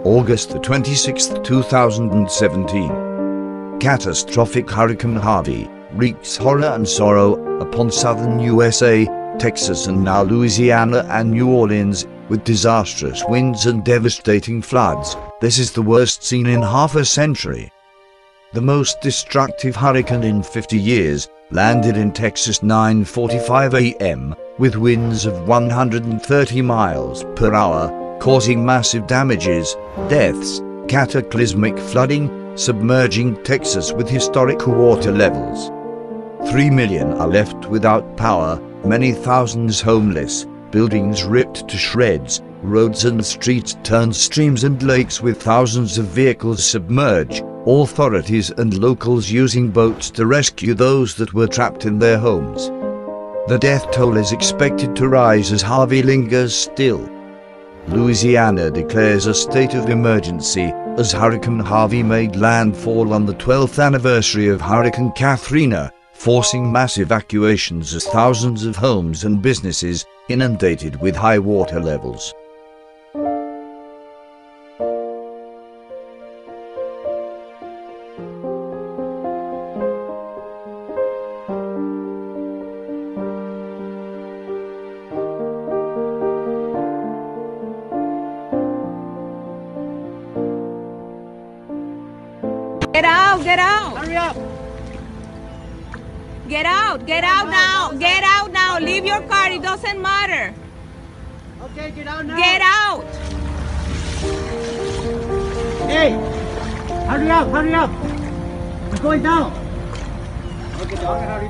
August the 26th, 2017. Catastrophic Hurricane Harvey wreaks horror and sorrow upon southern USA, Texas and now Louisiana and New Orleans, with disastrous winds and devastating floods. This is the worst seen in half a century. The most destructive hurricane in 50 years landed in Texas 9:45 a.m. with winds of 130 miles per hour, causing massive damages, deaths, cataclysmic flooding, submerging Texas with historic water levels. 3 million are left without power, many thousands homeless, buildings ripped to shreds, roads and streets turned streams and lakes with thousands of vehicles submerged, authorities and locals using boats to rescue those that were trapped in their homes. The death toll is expected to rise as Harvey lingers still. Louisiana declares a state of emergency as Hurricane Harvey made landfall on the 12th anniversary of Hurricane Katrina, forcing mass evacuations as thousands of homes and businesses inundated with high water levels. Get out, get out. Hurry up. Get out now. Get out now. Leave your car, it doesn't matter. Okay, get out now. Get out. Hey, hurry up, hurry up. We're going down. Okay, dog, hurry.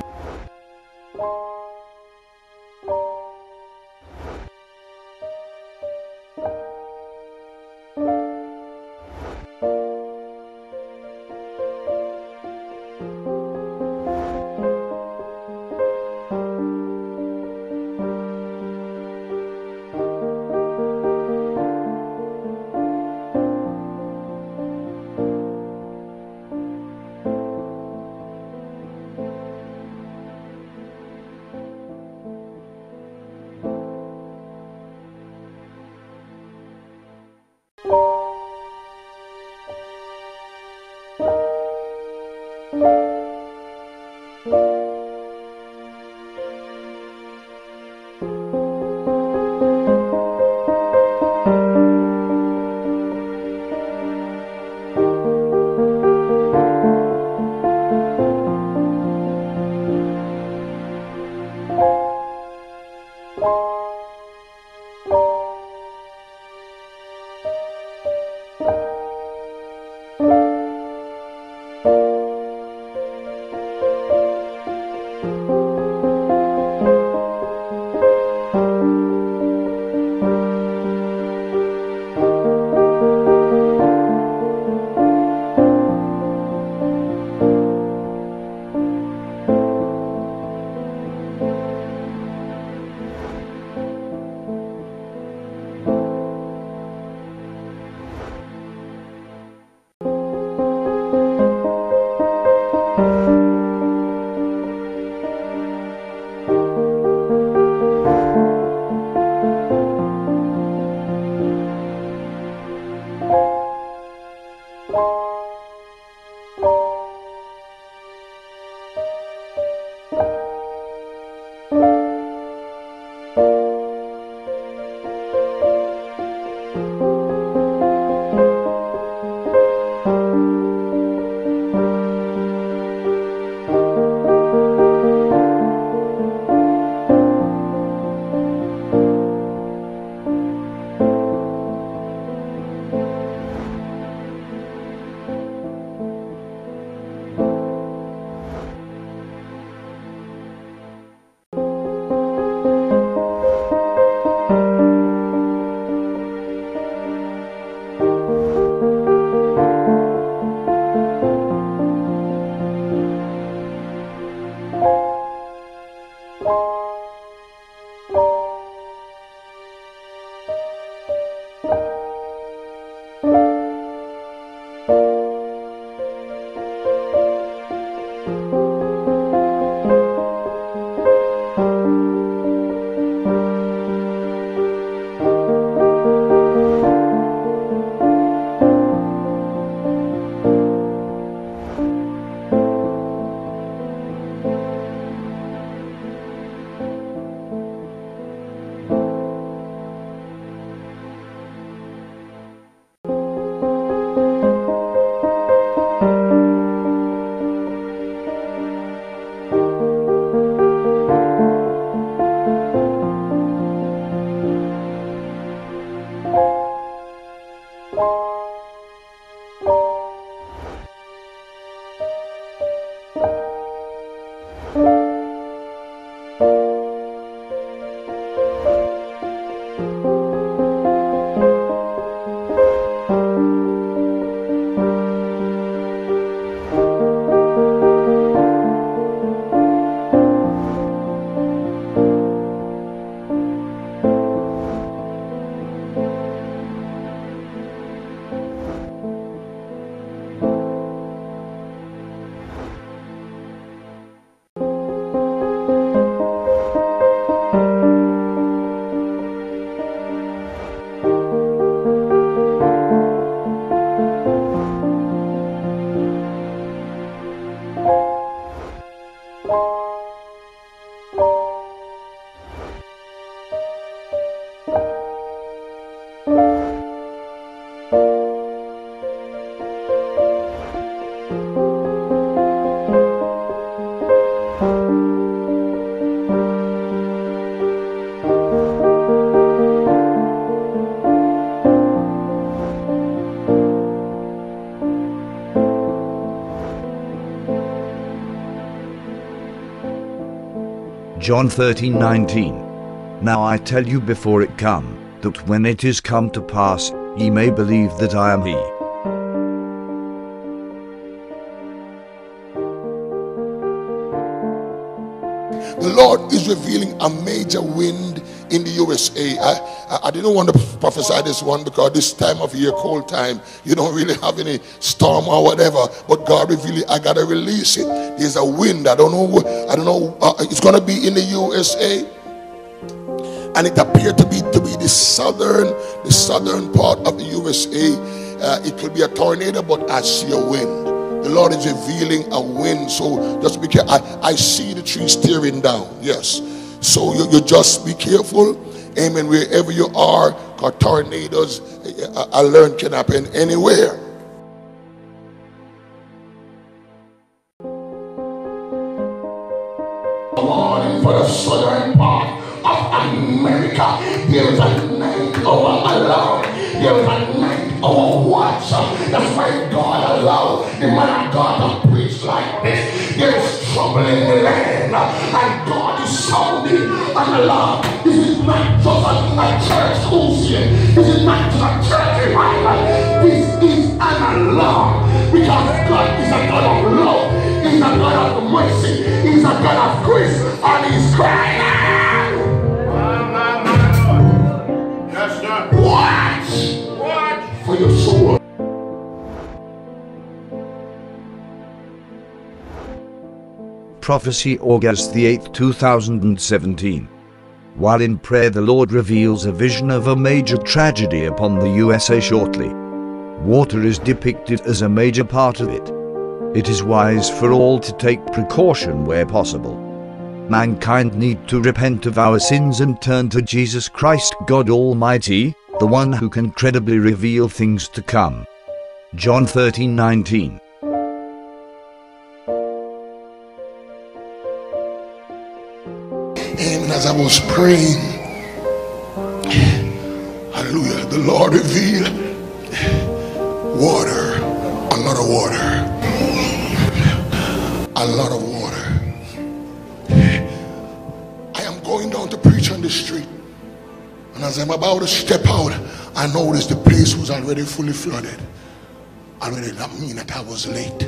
John 13:19. Now I tell you before it come, that when it is come to pass, ye may believe that I am he. The Lord is revealing a major wind in the USA. I didn't want to prophesy this one because this time of year, cold time, you don't really have any storm or whatever. But God revealed it. I gotta release it. There's a wind. I don't know. It's gonna be in the USA, and it appeared to be the southern part of the USA. It could be a tornado, but I see a wind. The Lord is revealing a wind, so just be careful. I see the tree steering down. Yes, so you just be careful. Amen. Wherever you are, because tornadoes, I learned, can happen anywhere. For the southern part of America, there is a 9-hour alarm. There is a 9-hour watch. That's why God allowed the man of God to preach like this. There is trouble in the land, and God is sounding an alarm. This is not just a church crusade. This is not just a church revival. This is an alarm, because God is a God of love. He's a God of mercy. He's a God of grace, and He's crying out. Watch for your soul. Prophecy, August the 8th, 2017. While in prayer, the Lord reveals a vision of a major tragedy upon the USA shortly. Water is depicted as a major part of it. It is wise for all to take precaution where possible. Mankind need to repent of our sins and turn to Jesus Christ, God Almighty, the one who can credibly reveal things to come. John 13:19. And as I was praying, hallelujah, the Lord revealed water, a lot of water, a lot of water. I am going down to preach on the street, and as I'm about to step out, I noticed the place was already fully flooded. Already, that means that I was late.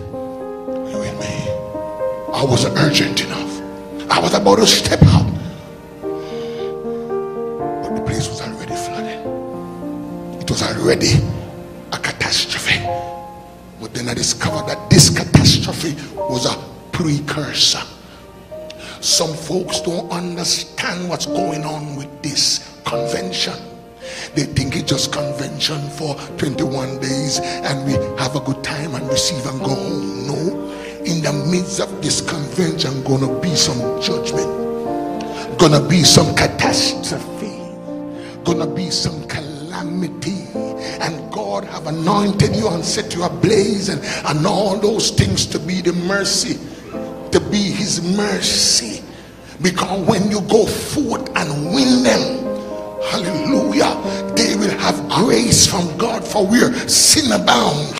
You with me? I wasn't urgent enough. I was about to step out, but the place was already flooded. It was already a catastrophe. But then I discovered that this catastrophe was a precursor. Some folks don't understand what's going on with this convention. They think it's just convention for 21 days and we have a good time and receive and go home. No, in the midst of this convention gonna be some judgment, gonna be some catastrophe, gonna be some calamity, and God have anointed you and set you ablaze and all those things to be the mercy, to be His mercy. Because when you go forth and win them, hallelujah, they will have grace from God, for we're sin abound.